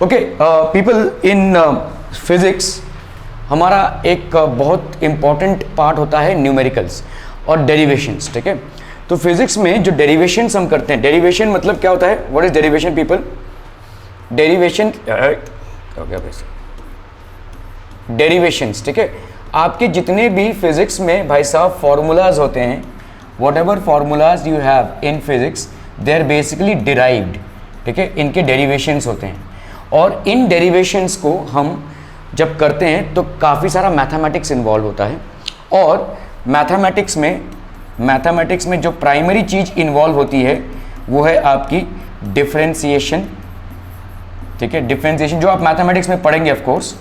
Okay people, in physics हमारा एक बहुत इंपॉर्टेंट पार्ट होता है न्यूमेरिकल्स और डेरिवेशंस, ठीक है। तो फिजिक्स में जो डेरिवेशंस हम करते हैं, डेरिवेशन मतलब क्या होता है, what is derivation people? Derivation derivations, ठीक है। आपके जितने भी फिजिक्स में भाई साहब फॉर्मूलाज होते हैं, whatever formulas you have in physics they are basically derived, ठीक है, इनके डेरिवेशंस होते हैं। और इन डेरिवेशंस को हम जब करते हैं तो काफ़ी सारा मैथमेटिक्स इन्वॉल्व होता है। और मैथमेटिक्स में जो प्राइमरी चीज़ इन्वॉल्व होती है वो है आपकी डिफरेंशिएशन, ठीक है। डिफरेंशिएशन जो आप मैथमेटिक्स में पढ़ेंगे of course,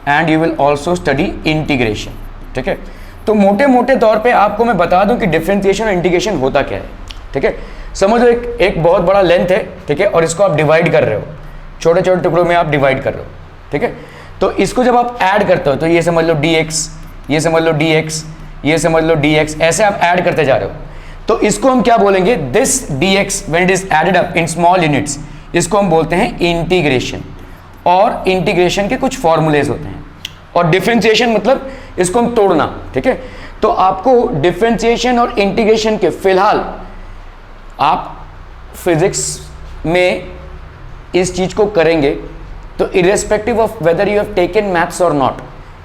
and you will also study integration, ठीक है। तो मोटे मोटे तौर पे आपको मैं बता दूं कि डिफरेंशिएशन और इंटीग्रेशन होता क्या है, ठीक है। समझो एक बहुत बड़ा लेंथ है, ठीक है, और इसको आप डिवाइड कर रहे हो, छोटे छोटे टुकड़ों में आप डिवाइड कर रहे हो, ठीक है। तो इसको जब आप ऐड करते हो तो ये समझ लो dx, ये समझ लो dx, ये समझ लो dx, ऐसे आप ऐड करते जा रहे हो। तो इसको हम क्या बोलेंगे, this dx when it is added up in small units, इसको हम बोलते हैं इंटीग्रेशन। और इंटीग्रेशन के कुछ फॉर्मूलेज होते हैं। और डिफरेंशिएशन मतलब इसको हम तोड़ना, ठीक है। तो आपको डिफरेंशिएशन और इंटीग्रेशन के फिलहाल आप फिजिक्स में इस चीज को करेंगे तो irrespective of whether you have taken maths और not,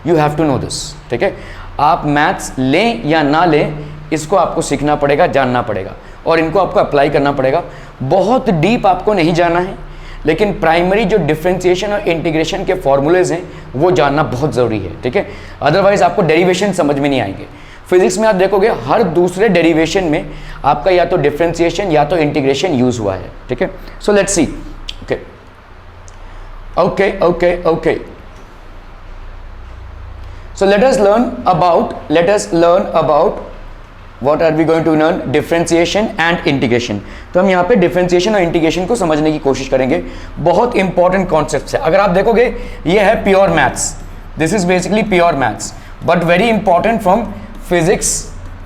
you have to know this, ठीक है। आप मैथ्स लें या ना लें, इसको आपको सीखना पड़ेगा, जानना पड़ेगा, और इनको आपको अप्लाई करना पड़ेगा। बहुत डीप आपको नहीं जाना है, लेकिन प्राइमरी जो डिफरेंशिएशन और इंटीग्रेशन के फॉर्मूलेज हैं वो जानना बहुत ज़रूरी है, ठीक है। अदरवाइज आपको डेरिवेशन समझ में नहीं आएंगे। फिजिक्स में आप देखोगे हर दूसरे डेरिवेशन में आपका या तो डिफरेंशिएशन या तो इंटीग्रेशन यूज हुआ है, ठीक है। So let's see, okay. So let us learn about what are we going to learn, differentiation and integration। तो हम यहाँ पे differentiation और integration को समझने की कोशिश करेंगे। बहुत important concepts है। अगर आप देखोगे ये है pure maths, this is basically pure maths, but very important from physics,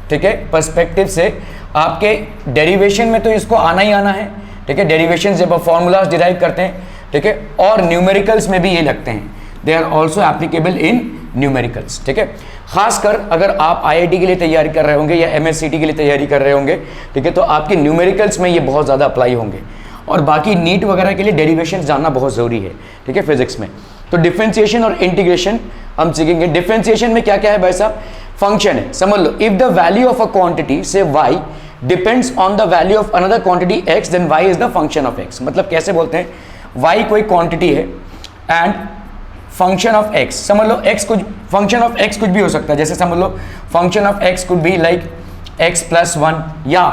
ठीक है, perspective से। आपके derivation में तो इसको आना ही आना है, ठीक है। डेरिवेशन जब आप फॉर्मूलाज डिराइव करते हैं, ठीक है, और न्यूमेरिकल्स में भी ये लगते हैं, they are also applicable in numericals, ठीक है। खासकर अगर आप आईआईटी के लिए तैयारी कर रहे होंगे या एमएससीटी के लिए तैयारी कर रहे होंगे, ठीक है, तो आपके न्यूमेरिकल्स में ये बहुत ज़्यादा अप्लाई होंगे। और बाकी नीट वगैरह के लिए डेरिवेशन जानना बहुत ज़रूरी है, ठीक है, फिजिक्स में। तो डिफरेंशिएशन और इंटीग्रेशन हम सीखेंगे। डिफरेंशिएशन में क्या क्या है भाई साहब, फंक्शन है, समझ लो। If the value of a quantity से y depends on the value of another quantity x, then y is the function of x। मतलब कैसे बोलते हैं, y कोई क्वांटिटी है एंड फंक्शन ऑफ x, समझ लो x कुछ, फंक्शन ऑफ x कुछ भी हो सकता है। जैसे समझ लो function of x could be like x plus 1 या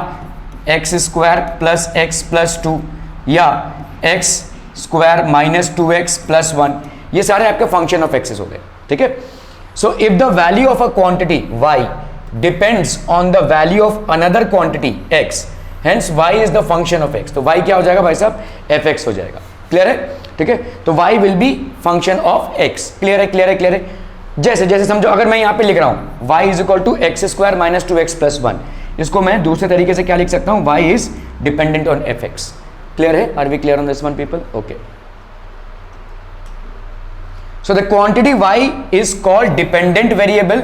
x square plus x plus 2 या x square minus 2x plus 1, ये सारे आपके फंक्शन ऑफ x हो गए, ठीक है। So if the value of a quantity y depends on the value of another quantity x, hence y is the function of x। तो y क्या हो जाएगा भाई साहब, fx हो जाएगा। क्लियर है, ठीक है। तो y will be function of x। Clear है, क्लियर है, क्लियर है। जैसे जैसे समझो, अगर मैं यहाँ पे लिख रहा हूँ y is equal to x square minus 2x plus 1, इसको मैं दूसरे तरीके से क्या लिख सकता हूँ, y is dependent on fx। Clear है, are we clear on this one people? Okay. So the quantity y is called dependent variable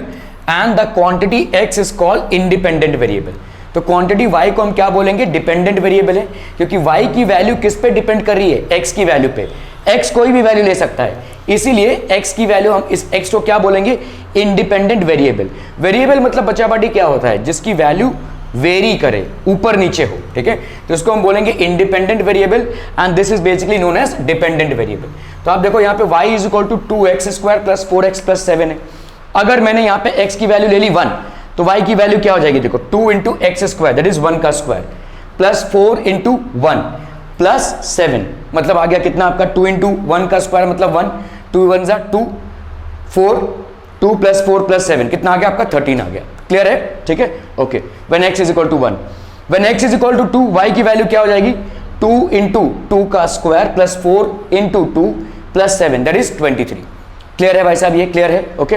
and the quantity x is called independent variable। तो क्वांटिटी y को हम क्या बोलेंगे, dependent variable है, क्योंकि y की value किस पे डिपेंड कर रही है, x की वैल्यू पे। x कोई भी वैल्यू ले सकता है, इसीलिए x की वैल्यू, हम इस x को क्या बोलेंगे, इंडिपेंडेंट वेरिएबल। वेरिएबल मतलब बच्चा पार्टी क्या होता है, जिसकी वैल्यू वेरी करे, ऊपर नीचे हो, ठीक है। तो इसको हम बोलेंगे independent variable and this is basically known as dependent variable. तो आप देखो यहाँ पे y is equal to 2x square plus 4x plus 7 है। अगर मैंने यहाँ पे x की वैल्यू ले ली 1, तो y की वैल्यू क्या हो जाएगी, देखो 2 into x square that is 1 का स्क्वायर प्लस 4 इंटू 1 प्लस 7, मतलब आ गया कितना आपका 2 इंटू 1 का स्क्वायर मतलब 1, 2 1 जा 2, 4, 2 प्लस 4 प्लस 7 कितना आ गया आपका 13 आ गया। क्लियर है, ठीक है, okay. When x is equal to 1, when x is equal to 2, y की वैल्यू क्या हो जाएगी, 2 इंटू 2 का square plus 4 into 2 plus 7 that is 23। Clear है भाई साहब, ये क्लियर है, ओके।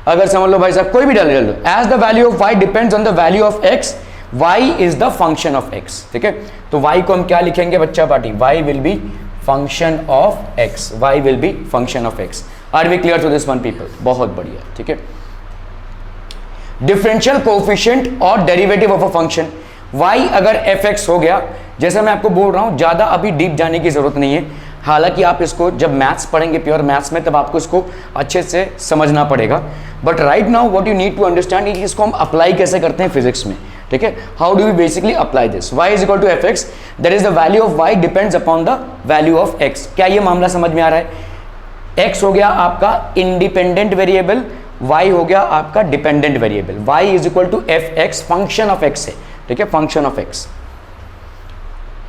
अगर समझ लो भाई साहब कोई भी डाल लो, as the value of y depends on the value of x, y is the function of x, ठीक है। तो y को हम क्या लिखेंगे बच्चा party, y will be function of X, Y will be function of X. Are we clear to this one people? बहुत बढ़िया, ठीक है। डिफरेंशियल कोएफिशिएंट और derivative of a function, y अगर fx हो गया, जैसे मैं आपको बोल रहा हूं ज्यादा अभी डीप जाने की जरूरत नहीं है, हालांकि आप इसको जब मैथ्स पढ़ेंगे प्योर मैथ्स में तब आपको इसको अच्छे से समझना पड़ेगा, but right now what you need to understand कि इसको हम अप्लाई कैसे करते हैं फिजिक्स में, ठीक है। How do we basically apply this? y is equal to F x, that is the value of y depends upon the value of x। क्या ये मामला समझ में आ रहा है? x हो गया आपका इंडिपेंडेंट वेरिएबल, y हो गया आपका dependent variable. y is equal to F x, function of x है, ठीक है, function of x।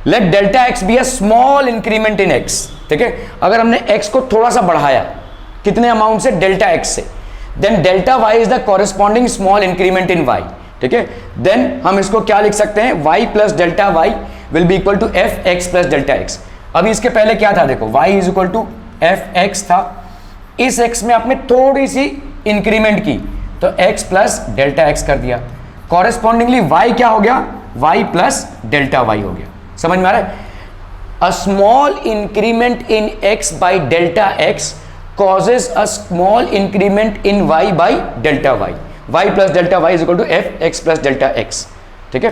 Let delta x be a small increment in x, ठीक है। अगर हमने x को थोड़ा सा बढ़ाया, कितने अमाउंट से? डेल्टा x से, then delta y is the corresponding small increment in y, ठीक है। देन हम इसको क्या लिख सकते हैं? y plus delta y will be equal to F x plus delta x। अभी इसके पहले क्या था? देखो y is equal to F x था, इस x में आपने थोड़ी सी इंक्रीमेंट की तो x प्लस डेल्टा x कर दिया, कॉरेस्पॉन्डिंगली y क्या हो गया? y प्लस डेल्टा y हो गया। समझ में आ रहा है? अ small increment in x by delta x causes a small increment in y by delta y, y plus delta y is equal to f x plus delta x, ठीक है।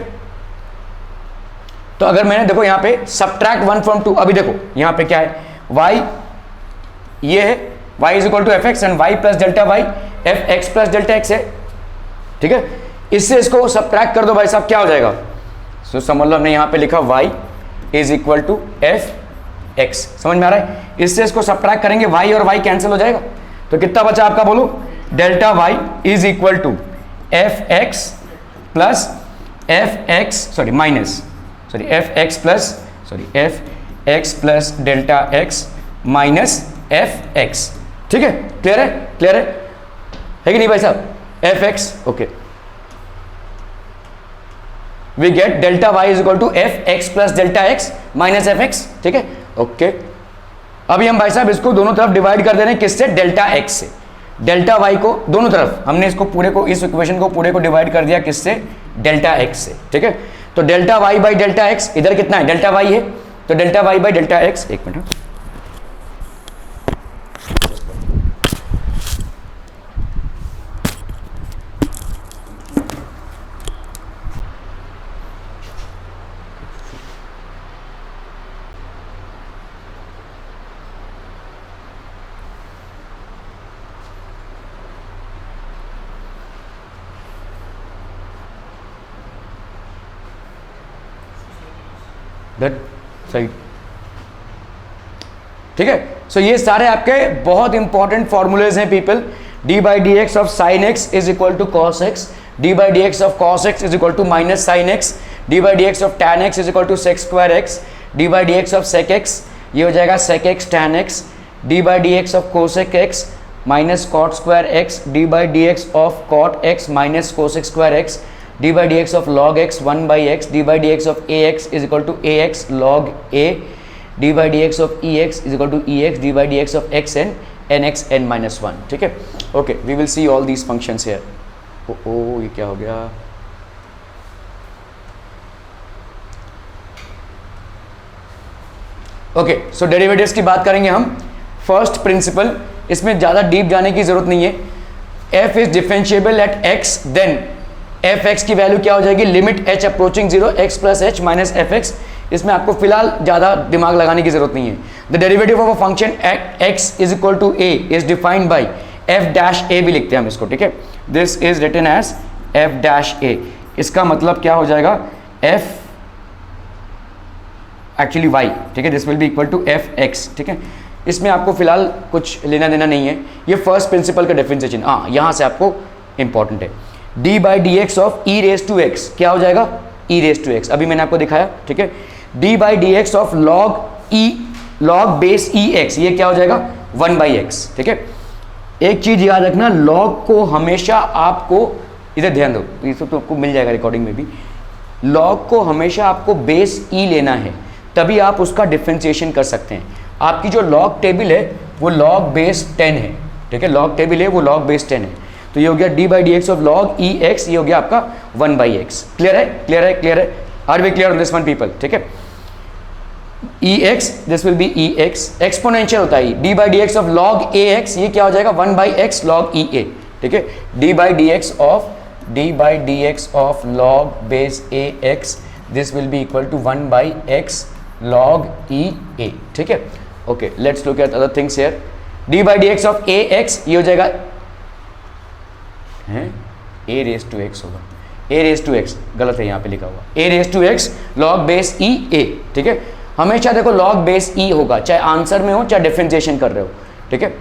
तो अगर मैंने देखो यहां पे subtract 1 from 2, अभी देखो यहां पे क्या है? y ये है, y is equal to f x and y plus delta y f x plus delta x है, ठीक है। इससे इसको subtract कर दो भाई साहब, क्या हो जाएगा? सो समझ लो हमने यहां पे लिखा y is equal to f x, समझ में आ रहा है? इससे इसको सब्ट्रैक्ट करेंगे, y और y कैंसिल हो जाएगा, तो कितना बचा आपका? बोलो। Delta y is equal to F x plus f x sorry minus sorry f x plus delta x minus f x, ठीक है। क्लियर है? क्लियर है कि नहीं भाई साहब? F x, okay. We get delta y is equal to F x plus delta x minus f x, ठीक है, ओके। अभी हम भाई साहब इसको दोनों तरफ डिवाइड कर दे रहे हैं, किससे? डेल्टा x से। डेल्टा y को दोनों तरफ हमने इसको पूरे को, इस इक्वेशन को पूरे को डिवाइड कर दिया, किससे? डेल्टा x से, ठीक है। तो delta y by delta x, इधर कितना है? डेल्टा y है, तो delta y by delta x, एक मिनट, सही, ठीक है। सो ये सारे आपके बहुत इंपॉर्टेंट फॉर्मूलेज हैं people. D by d x of sine x is equal to cos x, d by d x of cos x is equal to minus sine x, d by d x of tan x is equal to sec square x, d by d x of sec x ये हो जाएगा sec x tan x, d by d x of cosec x minus cot square x, d by d x of cot x minus cosec square x, d by dx of log x 1 by x, d by dx of ax is equal to ax log a, d by dx of ex is equal to ex, d by dx of xn nx n minus 1, ठीक है। Okay, we will see all these functions here. ओ ये क्या हो गया? Okay, सो derivatives की बात करेंगे हम। फर्स्ट प्रिंसिपल, इसमें ज़्यादा डीप जाने की जरूरत नहीं है। f is differentiable at x, then f x की वैल्यू क्या हो जाएगी? Limit h approaching 0 x plus h minus f x. इसमें आपको फिलहाल ज़्यादा दिमाग लगाने की जरूरत नहीं है। The derivative of a function x is equal to a is defined by f dash a भी लिखते हैं हम इसको, ठीक है। This is written as f dash a। इसका मतलब क्या हो जाएगा? f एक्चुअली y, ठीक है, this will be equal to F x, ठीक है। इसमें आपको फिलहाल कुछ लेना देना नहीं है। ये फर्स्ट प्रिंसिपल का डिफरेंशिएशन, हाँ यहाँ से आपको इंपॉर्टेंट है। d by d x of e raise to x क्या हो जाएगा? ई रेस टू एक्स, अभी मैंने आपको दिखाया, ठीक है। d by d x of log base E x ये क्या हो जाएगा? 1 बाई एक्स, ठीक है। एक चीज याद रखना, लॉग को हमेशा आपको, इधर ध्यान दो, ये सब तो आपको मिल जाएगा रिकॉर्डिंग में भी, लॉग को हमेशा आपको बेस ई लेना है, तभी आप उसका डिफ्रेंसिएशन कर सकते हैं। आपकी जो लॉग टेबल है वो लॉग बेस 10 है, ठीक है, लॉग टेबल है वो लॉग बेस 10 है। तो ये हो गया d by d x of log e x, ये हो गया आपका 1 बाई एक्स। क्लियर है? क्लियर है? क्लियर है? Are we clear on this one people? ठीक है। E x, this will be e x, exponential होता है d by d x of log a x, ये क्या हो जाएगा 1 by x log e a, ठीक है, d by d x of log base A x, this will be equal to 1 by x log e a, ठीक है। Okay, let's look at other things here, d by d x of a x, ये हो जाएगा ए raise to x होगा, ए raise to x गलत है यहाँ पे लिखा हुआ, a raise to x log base e a, ठीक है। हमेशा देखो लॉग बेस ई होगा, चाहे आंसर में हो चाहे डिफरेंशिएशन कर रहे हो, ठीक है।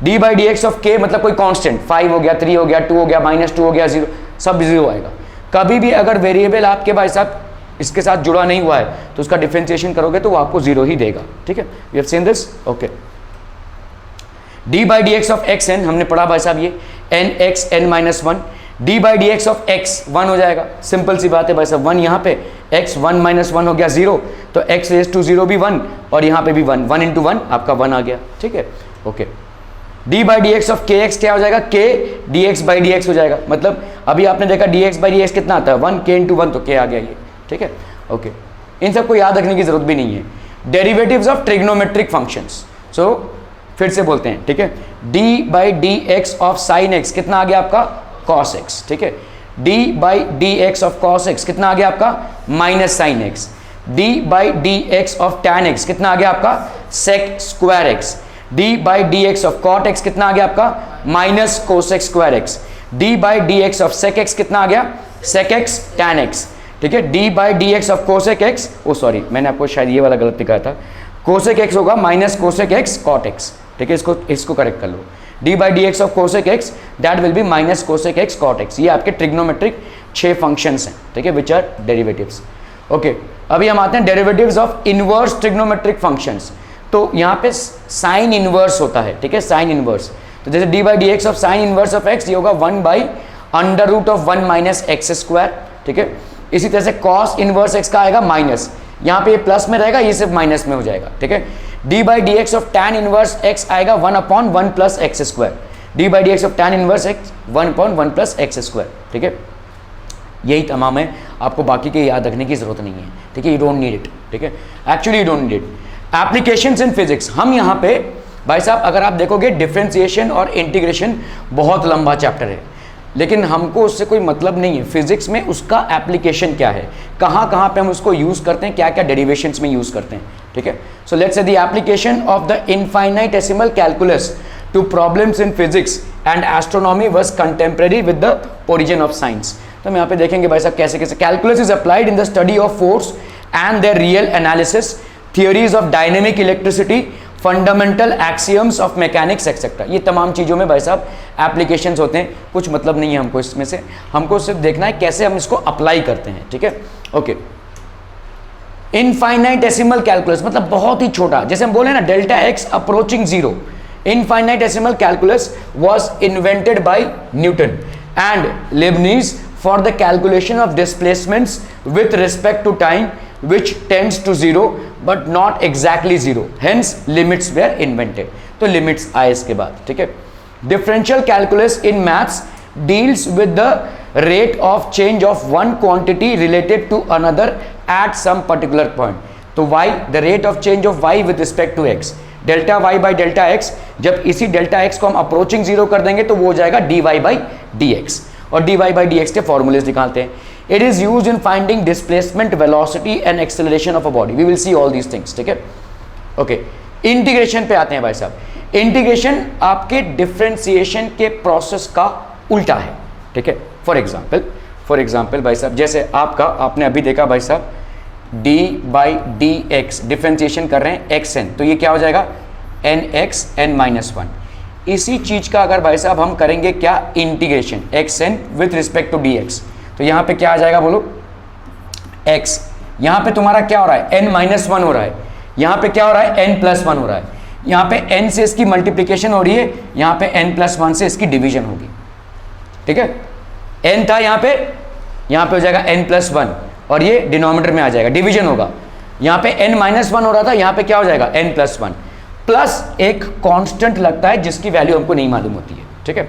D by d x of के मतलब कोई कांस्टेंट, 5 हो गया, 3 हो गया, 2 हो गया, -2 हो गया, 0, सब 0 आएगा। कभी भी अगर वेरिएबल आपके भाई साहब इसके साथ जुड़ा नहीं हुआ है तो उसका डिफरेंशिएशन करोगे तो वो आपको 0 ही देगा, ठीक है। We have seen this, okay. D by d x of x n हमने पढ़ा भाई साहब, ये n x n minus 1, d by d x of x 1 हो जाएगा, सिंपल सी बात है भाई साहब, 1 यहाँ पे, x 1 माइनस 1 हो गया 0, तो x रेस टू 0 भी 1 और यहाँ पे भी 1, 1 इंटू 1 आपका 1 आ गया, ठीक है, okay. D by d x of के एक्स क्या हो जाएगा, k D x by d x हो जाएगा, मतलब अभी आपने देखा D x by d x कितना आता है 1, k इंटू 1 तो k आ गया ये, ठीक है, ओके। इन सबको याद रखने की जरूरत भी नहीं है। डेरिवेटिव्स ऑफ ट्रिग्नोमेट्रिक फंक्शंस, सो फिर से बोलते हैं, ठीक है, d by d x of sine x कितना आ गया आपका cos x, ठीक है, d by d x of cos x कितना आ गया आपका minus sine x, d by d x of tan x कितना आ गया आपका sec square x, d by d x of cot x कितना आ गया आपका minus cosec square x, d by d x of sec x कितना आ गया sec x tan x, ठीक है, d by d x of cosec x, oh sorry मैंने आपको शायद ये वाला गलत दिखाया था, cosec x होगा minus cosec x cot x, ठीक है, इसको करेक्ट कर लो, d by d x of cosec x that will B minus cosec x cot x, ये आपके ट्रिग्नोमेट्रिक 6 फंक्शंस हैं, ठीक है, विच आर डेरिवेटिव्स, ओके। अभी हम आते हैं derivatives of inverse trigonometric functions, तो यहाँ पे साइन इनवर्स होता है, ठीक है, साइन इनवर्स, तो जैसे d by d x of sine inverse of x ये होगा 1 by under root of 1 minus x square, ठीक है। इसी तरह से कॉस इनवर्स x का आएगा माइनस, यहाँ पे ये प्लस में रहेगा, ये सिर्फ माइनस में हो जाएगा, ठीक है। d by d x of tan inverse x आएगा 1 upon 1 plus x square, d by d x of tan inverse x 1 upon 1 plus x square, ठीक है। यही तमाम है, आपको बाकी के याद रखने की जरूरत नहीं है, ठीक है, यू डोंट नीड इट, ठीक है, actually you don't need it. Applications in physics, हम यहाँ पे भाई साहब अगर आप देखोगे डिफरेंशिएशन और इंटीग्रेशन बहुत लंबा चैप्टर है, लेकिन हमको उससे कोई मतलब नहीं है, फिजिक्स में उसका एप्लीकेशन क्या है, कहाँ कहाँ पे हम उसको यूज़ करते हैं, क्या क्या डेरिवेशंस में यूज़ करते हैं, ठीक है। So let's say the application of the infinitesimal calculus to problems in physics and astronomy was contemporary with the origin of science. तो हम यहाँ पे देखेंगे भाई साहब कैसे कैसे calculus is applied in the study of force and their real analysis, theories of dynamic electricity, fundamental axioms of mechanics etcetera, ये तमाम चीज़ों में भाई साहब एप्लीकेशंस होते हैं, कुछ मतलब नहीं है हमको इसमें से, हमको सिर्फ देखना है कैसे हम इसको अप्लाई करते हैं, ठीक है, ओके। इनफाइनाइटेसिमल कैलकुलस मतलब बहुत ही छोटा, जैसे हम बोले ना delta x approaching 0, infinitesimal calculus was invented by Newton and Leibniz for the calculation of displacements with respect to time which tends to 0 but not exactly 0, hence limits were invented, तो limits आए इसके बाद, ठीक है। differential calculus in maths deals with the rate of change of one quantity related to another at some particular point, तो y the rate of change of y with respect to x, delta y by delta x, जब इसी delta x को हम approaching 0 कर देंगे तो वो हो जाएगा dy by dx, और dy by dx के फॉर्मूलेज निकालते हैं। It is used in finding displacement, velocity and acceleration of a body. We will see all these things, ठीक है, ओके। इंटीग्रेशन पे आते हैं भाई साहब, इंटीग्रेशन आपके डिफरेंशिएशन के प्रोसेस का उल्टा है, ठीक है। फॉर एग्जाम्पल भाई साहब जैसे आपने अभी देखा भाई साहब d by d x differentiation कर रहे हैं एक्स एन, तो ये क्या हो जाएगा एन एक्स एन माइनस 1। इसी चीज का अगर भाई साहब हम करेंगे क्या integration x n with respect to d x, तो यहाँ पे क्या आ जाएगा बोलो x, यहाँ पे तुम्हारा क्या हो रहा है n माइनस 1 हो रहा है, यहाँ पे क्या हो रहा है n प्लस 1 हो रहा है, यहाँ पे n से इसकी मल्टीप्लिकेशन हो रही है, यहाँ पे n प्लस 1 से इसकी डिवीजन होगी, ठीक है। n था यहाँ पे हो जाएगा n प्लस 1 और ये डिनोमिनेटर में आ जाएगा, डिवीजन होगा, यहाँ पे n माइनस 1 हो रहा था, यहाँ पे क्या हो जाएगा n प्लस 1 प्लस एक कांस्टेंट लगता है जिसकी वैल्यू हमको नहीं मालूम होती है, ठीक है।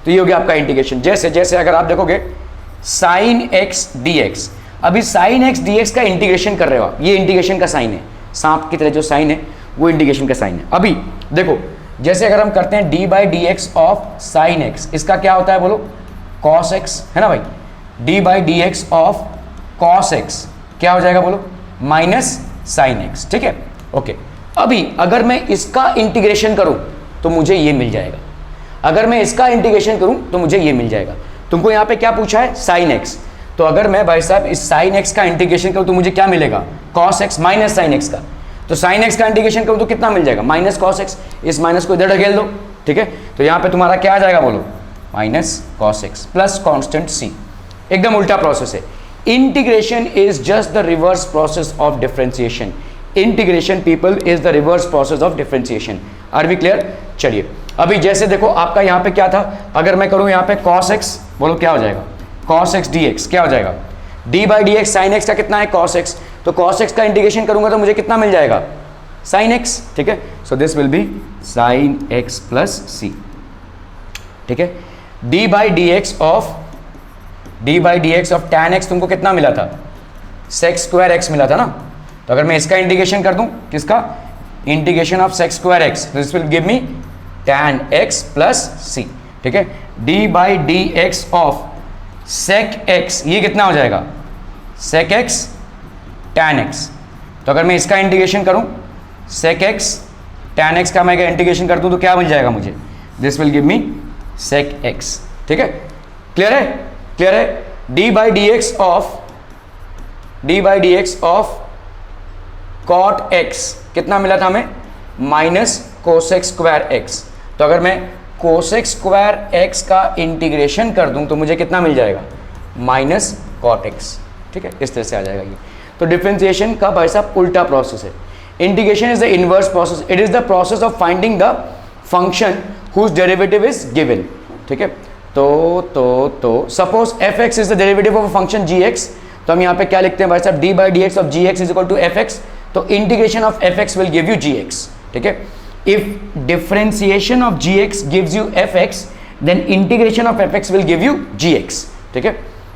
तो ये हो गया आपका इंटीग्रेशन। जैसे अगर आप देखोगे साइन एक्स डी एक्स, अभी साइन एक्स डी एक्स का इंटीग्रेशन कर रहे हो आप, ये इंटीग्रेशन का साइन है, सांप की तरह जो साइन है वो इंटीग्रेशन का साइन है। अभी देखो जैसे अगर हम करते हैं d by d x of sine x, इसका क्या होता है बोलो, कॉस एक्स है ना भाई। D by d x of cos x क्या हो जाएगा बोलो, माइनस साइन एक्स, ठीक है ओके। अभी अगर मैं इसका इंटीग्रेशन करूं तो मुझे ये मिल जाएगा, अगर मैं इसका इंटीग्रेशन करूं तो मुझे ये मिल जाएगा। तुमको यहां पे क्या पूछा है, साइन एक्स, तो अगर मैं भाई साहब इस साइन एक्स का इंटीग्रेशन करूं तो मुझे क्या मिलेगा, cos x minus sine x का। तो साइन एक्स का इंटीग्रेशन करूं तो कितना मिल जाएगा, माइनस कॉस एक्स, इस माइनस को इधर ढकेल दो, ठीक है। तो यहां पे तुम्हारा क्या आ जाएगा बोलो, minus cos x plus constant c. एकदम उल्टा प्रोसेस है। Integration is just the reverse process of differentiation. Integration people is the reverse process of differentiation. Are we clear? चलिए अभी जैसे देखो आपका यहां पे क्या था, अगर मैं करूं यहां पे cos x, बोलो क्या हो जाएगा, cos x dx क्या हो जाएगा, d by d x sine x का कितना है, cos x, तो cos x का इंटीग्रेशन करूंगा तो मुझे कितना मिल जाएगा, sin x, ठीक है। So this will be sin x plus c, ठीक है। d by d x of tan x तुमको कितना मिला था, sec स्क्वायर x मिला था ना। तो अगर मैं इसका इंटीग्रेशन कर दूं, किसका, integration of sec square x, this will give me tan x plus c, ठीक है। d by d x of sec x, ये कितना हो जाएगा, sec x tan x। तो अगर मैं इसका इंटीग्रेशन करूं, sec x tan x का मैं इंटीग्रेशन कर दूं तो क्या मिल जाएगा मुझे, this will give me sec x, ठीक है। क्लियर है, क्लियर है। d by d x of cot x कितना मिला था हमें, माइनस कोसेक स्क्वायर x। तो अगर मैं कोसेक स्क्वायर x का इंटीग्रेशन कर दूं तो मुझे कितना मिल जाएगा, माइनस कॉट x, ठीक है। इस तरह से आ जाएगा ये। तो डिफरेंशिएशन का भाई साहब उल्टा प्रोसेस है। Integration is the inverse process, it is the process of finding the function whose derivative is given, ठीक है। तो suppose f x is the derivative of function g x, तो हम यहाँ पे क्या लिखते हैं भाई साहब, d by d x of g x is equal to F x, तो integration of f x will give you g x, ठीक है। If differentiation of g x gives you f x, then integration of f x will give you g x, ठीक है।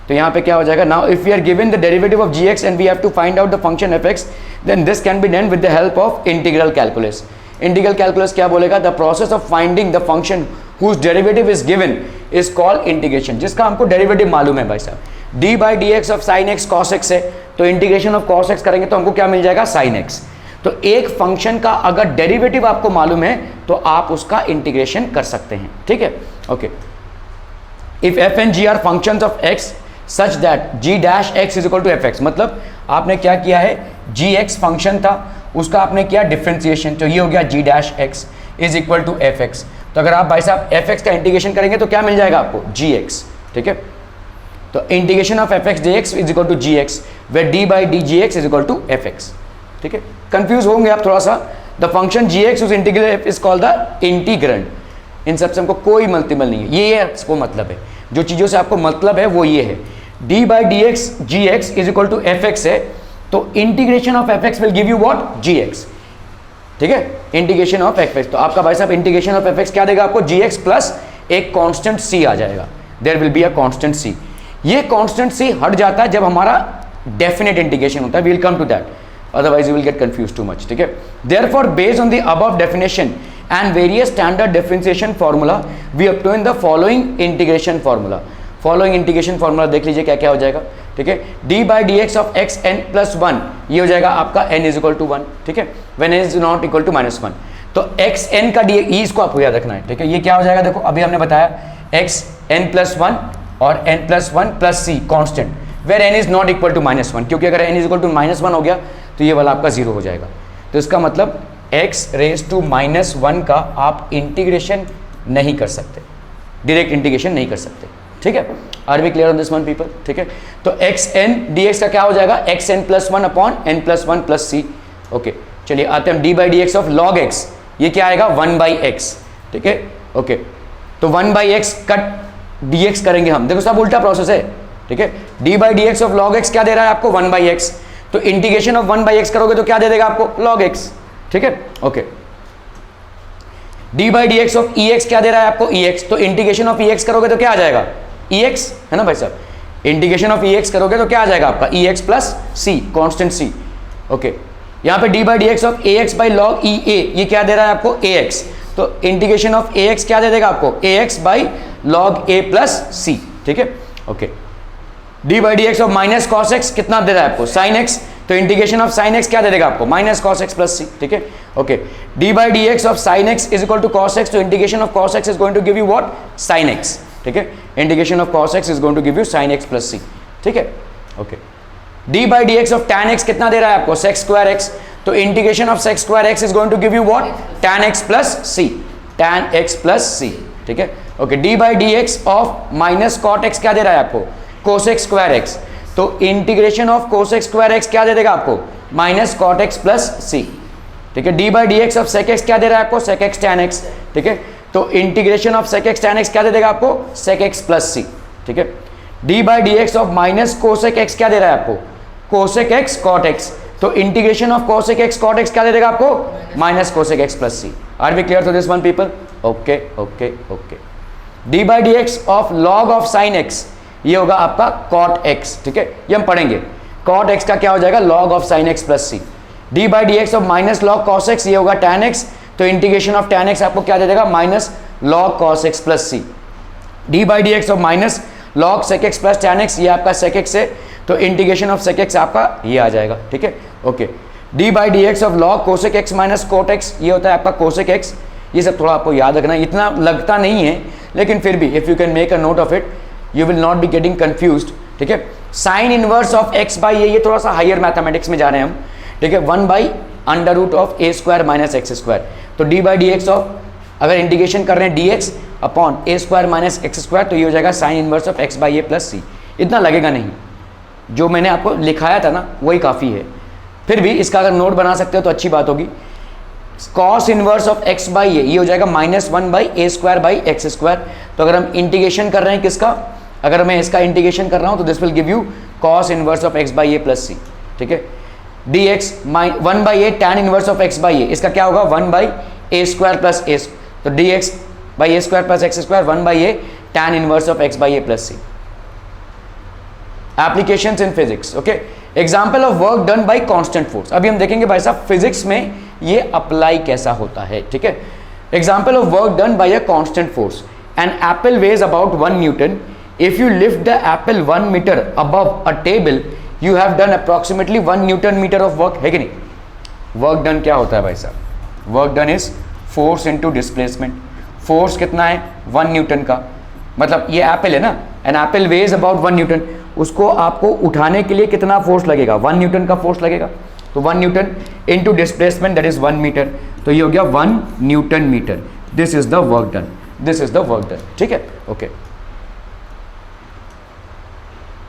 तो यहाँ पे क्या हो जाएगा, now if we are given the derivative of g x and we have to find out the function f x, then this can be done with the help of integral calculus. Integral calculus क्या बोलेगा, the process of finding the function whose derivative is given is called integration, जिसका हमको derivative मालूम है भाई साहब। D by d x of sine x cos x है, तो इंटीग्रेशन ऑफ कॉस एक्स करेंगे तो हमको क्या मिल जाएगा, साइन एक्स। तो एक फंक्शन का अगर डेरिवेटिव आपको मालूम है तो आप उसका इंटीग्रेशन कर सकते हैं, ठीक है okay. If f and g are functions of x such that g dash x is equal to F x, मतलब आपने क्या किया है, जी एक्स फंक्शन था उसका आपने किया डिफरेंशिएशन, तो ये हो गया g dash x is equal to F x. तो अगर आप भाई साहब एफ एक्स का इंटीग्रेशन करेंगे तो क्या मिल जाएगा आपको, जी एक्स, ठीक है। तो integration of f x d x is equal to g x, where d by d g x is equal to F x, ठीक है। कंफ्यूज होंगे आप थोड़ा सा, the function g x integral is called the integrand. इन सबसे हमको कोई मल्टीपल नहीं है, ये इसको मतलब है, जो चीज़ों से आपको मतलब है वो ये है। D by d x g x is equal to F x है, तो integration of f x will give you what, g x, ठीक है। इंटीग्रेशन ऑफ एफ एक्स, तो आपका भाई साहब इंटीग्रेशन ऑफ एफ एक्स क्या देगा आपको, जी एक्स प्लस एक कांस्टेंट सी आ जाएगा, there will be a constant c. ये कांस्टेंट सी हट जाता है जब हमारा डेफिनेट इंटीग्रेशन होता है, we will come to that, otherwise you will get confused too much, ठीक है। therefore based on the above definition and various standard differentiation formula we obtain the following integration formula। following integration formula देख लीजिए क्या क्या हो जाएगा, ठीक है। d by dx of x n plus 1, ये हो जाएगा आपका n is equal to 1, ठीक है, when n is not equal to -1। तो x n का d, इसको आपको याद रखना है, ठीक है। ये क्या हो जाएगा, देखो अभी हमने बताया x n plus 1 और n plus 1 plus c constant, where n is not equal to -1, क्योंकि अगर n is equal to -1 हो गया तो ये वाला आपका 0 हो जाएगा। तो इसका मतलब x रेज टू -1 का आप इंटीग्रेशन नहीं कर सकते, डायरेक्ट इंटीग्रेशन नहीं कर सकते, ठीक है। Are we clear on this one people, ठीक है। तो एक्स एन डी एक्स का क्या हो जाएगा, x n plus 1 upon n plus 1 plus c, okay. चलिए आते हैं d by d x of log x, ये क्या आएगा 1 बाई एक्स, ठीक है ओके। तो 1 by x cut D x करेंगे हम, देखो सब उल्टा प्रोसेस है, ठीक है। D by d x of log x क्या दे रहा है आपको, 1 बाई एक्स, तो इंटीग्रेशन ऑफ 1 बाई एक्स करोगे तो क्या दे देगा आपको, लॉग एक्स, ठीक है okay. D by d x of E x क्या दे रहा है आपको, ई एक्स, तो इंटीग्रेशन ऑफ ई एक्स करोगे तो क्या आ जाएगा, ई एक्स, है ना भाई साहब। इंटीग्रेशन ऑफ ई एक्स करोगे तो क्या आ जाएगा आपका, e x plus c, constant c, okay. यहाँ पे d by d x of a x by log e a, ये क्या दे रहा है आपको, ए एक्स, तो इंटीग्रेशन ऑफ ए एक्स क्या दे देगा आपको, a x by log a plus c, ठीक है, okay. D by d x of minus cos x कितना दे रहा है आपको, साइन एक्स, तो इंटीग्रेशन ऑफ साइन एक्स क्या दे देगा आपको, minus cos x plus c, ठीक है, okay. D by d x of sine x is equal to cos x, तो integration of cos x is going to give you what, sine x, ठीक है, integration of cos x is going to give you sine x plus c, ठीक है, okay. D by d x of tan x कितना दे रहा है आपको, sec square x, तो integration of sec square x is going to give you what, tan x plus c, tan x plus c, ठीक है, okay. D by d x of minus cot x क्या दे रहा है आपको, cosec square x, तो integration of cosec square x क्या दे देगा आपको, minus cot x plus c, ठीक है। D by d x of sec x क्या दे रहा है आपको, सेक एक्स टैन एक्स, ठीक है, तो integration of sec x tan x क्या दे देगा आपको, सेक एक्स प्लस सी, ठीक है। D by d x of minus cosec x क्या दे रहा है आपको, कोसेक एक्स कॉट एक्स, तो integration of cosec x cot x क्या दे देगा आपको, minus cosec x plus c. Are we clear to this one people, okay okay okay. D by d x of log of sine x, ये होगा आपका cot x, ठीक है, ये हम पढ़ेंगे, कॉट एक्स का क्या हो जाएगा, log of sine x plus c. D by d x of minus log cos x, ये होगा टैन एक्स, तो इंटीग्रेशन ऑफ टैन एक्स आपको क्या दे देगा, minus log cos x plus c. D by d x of minus log sec x plus tan x, ये आपका सेक x है, तो इंटीग्रेशन ऑफ सेक एक्स आपका ये आ जाएगा, ठीक है, okay. D by d x of log cosec x minus cot x, ये होता है आपका कोसेक एक्स, ये सब थोड़ा आपको याद रखना, इतना लगता नहीं है लेकिन फिर भी if you can make a note of it you will not be getting confused, ठीक है। Sine inverse of x by a, ये थोड़ा सा हायर मैथमेटिक्स में जा रहे हैं हम, ठीक है, 1 by under root of a square minus x square, तो d by d x of, अगर इंटीग्रेशन कर रहे हैं d x upon a square minus x square, तो ये हो जाएगा sine inverse of x by a plus c. इतना लगेगा नहीं, जो मैंने आपको लिखाया था ना वही काफ़ी है, फिर भी इसका अगर नोट बना सकते हो तो अच्छी बात होगी। Cos inverse of x by a, ये हो जाएगा minus 1 by a square by x square, तो अगर हम इंटीग्रेशन कर रहे हैं किसका, अगर मैं इसका इंटीग्रेशन कर रहा हूँ तो this will give you cos inverse of x by a plus c, ठीक है। D x 1 by a tan inverse of x by a, इसका क्या होगा 1 by a square plus a, तो d x by a square plus x square 1 by a tan inverse of x by a plus c. Applications in physics, okay, example of work done by constant force. अभी हम देखेंगे भाई साहब physics में ये apply कैसा होता है, ठीक है। Example of work done by a constant force, an apple weighs about 1 newton, if you lift the apple 1 metre above a table you have done approximately 1 newton metre of work, है कि नहीं। Work done क्या होता है भाई साहब, work done is force into displacement, force कितना है 1 न्यूटन का, मतलब ये एप्पल है ना, an apple weighs about 1 newton, उसको आपको उठाने के लिए कितना फोर्स लगेगा, 1 न्यूटन का फोर्स लगेगा, तो 1 newton into displacement that is 1 metre, तो ये हो गया 1 newton metre. This is the work done, this is the work done, ठीक है, ओके।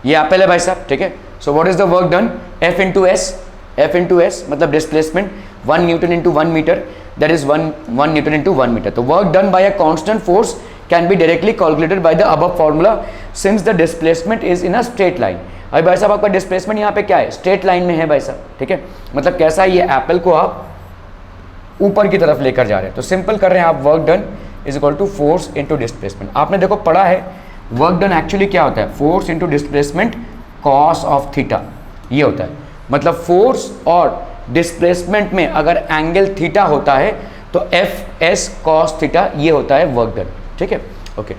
ये एप्पल है भाई साहब, ठीक है। So what is the work done, f into s, f into s मतलब displacement 1 newton into 1 metre, that is 1 newton into 1 metre. तो work done by a constant force can be directly calculated by the above formula since the displacement is in a straight line। अभी भाई साहब आपका displacement यहाँ पे क्या है, straight line में है भाई साहब, ठीक है, मतलब कैसा है, ये एप्पल को आप ऊपर की तरफ लेकर जा रहे हैं, तो सिंपल कर रहे हैं आप, work done is equal to force into displacement. आपने देखो पढ़ा है वर्क डन एक्चुअली क्या होता है, force into displacement cos of theta, ये होता है, मतलब फोर्स और डिस्प्लेसमेंट में अगर एंगल थीटा होता है तो एफ एस कॉस थीटा, ये होता है वर्क डन, ठीक है, okay.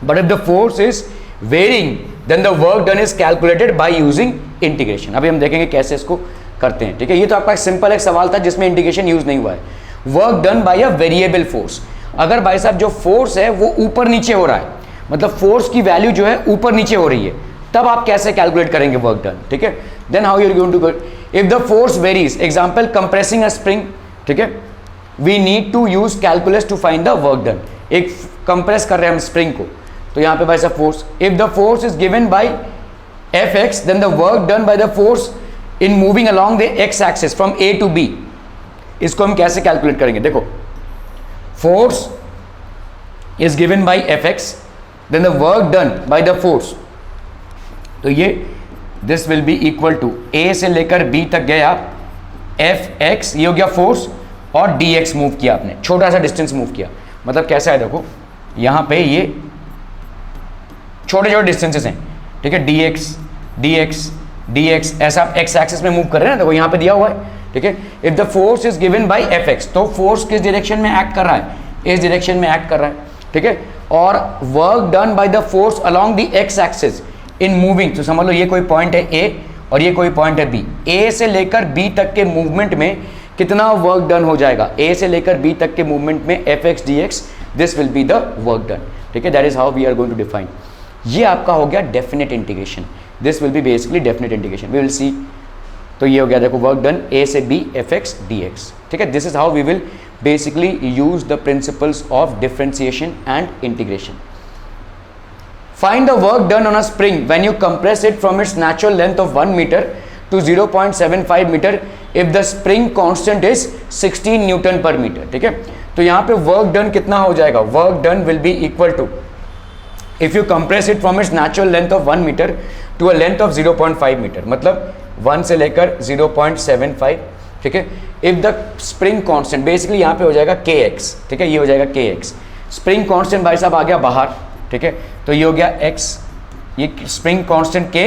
But if the force is varying then the work done is calculated by using integration. अभी हम देखेंगे कैसे इसको करते हैं, ठीक है। ये तो आपका सिंपल एक सवाल था जिसमें इंटीग्रेशन यूज नहीं हुआ है। Work done by a variable force, अगर भाई साहब जो फोर्स है वो ऊपर नीचे हो रहा है, मतलब फोर्स की वैल्यू जो है ऊपर नीचे हो रही है, तब आप कैसे कैलकुलेट करेंगे वर्क डन, ठीक है। Then how you are going to, if the force varies, example compressing a spring, ठीक है, we need to use calculus to find the work done. एक कंप्रेस कर रहे हैं हम स्प्रिंग को, तो यहाँ पे भाई साहब force, if the force is given by f x then the work done by the force in moving along the x axis from a to b. इसको हम कैसे कैलकुलेट करेंगे, देखो force is given by f x then the work done by the force, तो ये this will be equal to a से लेकर B तक गया एफ एक्स, ये हो गया फोर्स, और डी एक्स मूव किया आपने, छोटा सा डिस्टेंस मूव किया, मतलब कैसा है देखो यहाँ पे ये छोटे छोटे डिस्टेंसेस हैं, ठीक है, डी एक्स डी एक्स, ऐसा आप एक्स एक्सिस में मूव कर रहे हैं ना, देखो यहाँ पे दिया हुआ है, ठीक है। If the force is given by F x, तो फोर्स किस डायरेक्शन में एक्ट कर रहा है, इस डायरेक्शन में एक्ट कर रहा है, ठीक है। और work done by the force along the x axis in moving, तो समझ लो ये कोई पॉइंट है ए और ये कोई पॉइंट है बी, ए से लेकर बी तक के मूवमेंट में कितना वर्क डन हो जाएगा, ए से लेकर बी तक के मूवमेंट में f x d x, this will be the work done, ठीक है। That is how we are going to define. ये आपका हो गया definite integration, this will be basically definite integration, we will see. तो ये हो गया देखो वर्क डन ए से b f x d x, ठीक है। This is how we will basically use the principles of differentiation and integration. Find the work done on a spring when you compress it from its natural length of 1 meter to 0.75 meter if the spring constant is 16 Newton per meter, ठीक है। तो यहाँ पे work done कितना हो जाएगा, work done will be equal to, if you compress it from its natural length of 1 metre to a length of 0.5 metre, मतलब 1 से लेकर 0.75, ठीक है। If the spring constant, basically यहाँ पे हो जाएगा के एक्स, ठीक है, ये हो जाएगा के एक्स, स्प्रिंग कांस्टेंट भाई साहब आ गया बाहर, ठीक है। तो ये हो गया x, ये स्प्रिंग कांस्टेंट के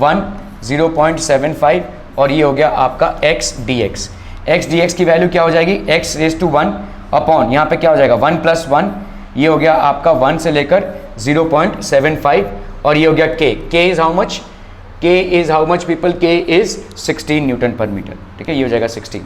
1 0.75 और ये हो गया आपका x dx, x dx की वैल्यू क्या हो जाएगी, x रेज टू 1 अपॉन यहाँ पे क्या हो जाएगा 1 + 1, ये हो गया आपका 1 से लेकर 0.75 और ये हो गया k is how much, k is how much people, k is 16 Newton पर मीटर, ठीक है, ये हो जाएगा 16,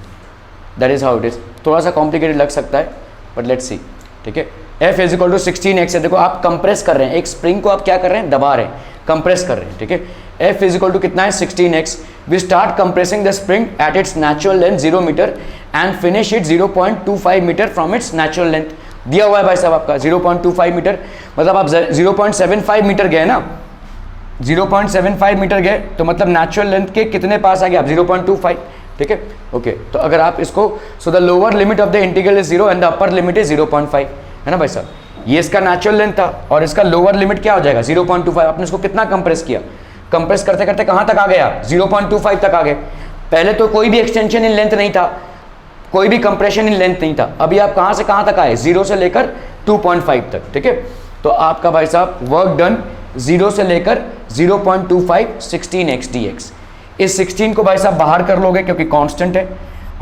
that is how it is. थोड़ा सा कॉम्प्लिकेटेड लग सकता है बट लेट्स सी, ठीक है। F is equal to 16x है, देखो आप कंप्रेस कर रहे हैं, एक स्प्रिंग को आप क्या कर रहे हैं, दबा रहे हैं, कंप्रेस कर रहे हैं, ठीक है। F इज इक्वल टू कितना है 16x, we start compressing the spring at its natural length 0 metre and finish it 0.25 metre from its natural length, दिया हुआ है भाई साहब आपका 0.25 मीटर, मतलब आप 0.75 मीटर गए ना, 0.75 मीटर गए तो मतलब नेचुरल लेंथ के कितने पास आ गए आप 0.25, ठीक है, ओके। तो अगर आप इसको, so the lower limit of the integral is 0 and the upper limit is 0.5, है ना भाई साहब। ये इसका नेचुरल लेंथ था और इसका लोअर लिमिट क्या हो जाएगा 0.25, आपने इसको कितना कंप्रेस किया, कंप्रेस करते करते कहां तक आ गया, 0.25 तक आ गए। पहले तो कोई भी एक्सटेंशन इन लेंथ नहीं था, कोई भी कंप्रेशन इन लेंथ नहीं था, अभी आप कहां से कहां तक आए, 0 से लेकर 2.5 तक, ठीक है। तो आपका भाई साहब वर्क डन 0 से लेकर 0.25 16x dx, इस 16 को भाई साहब बाहर कर लोगे क्योंकि कांस्टेंट है,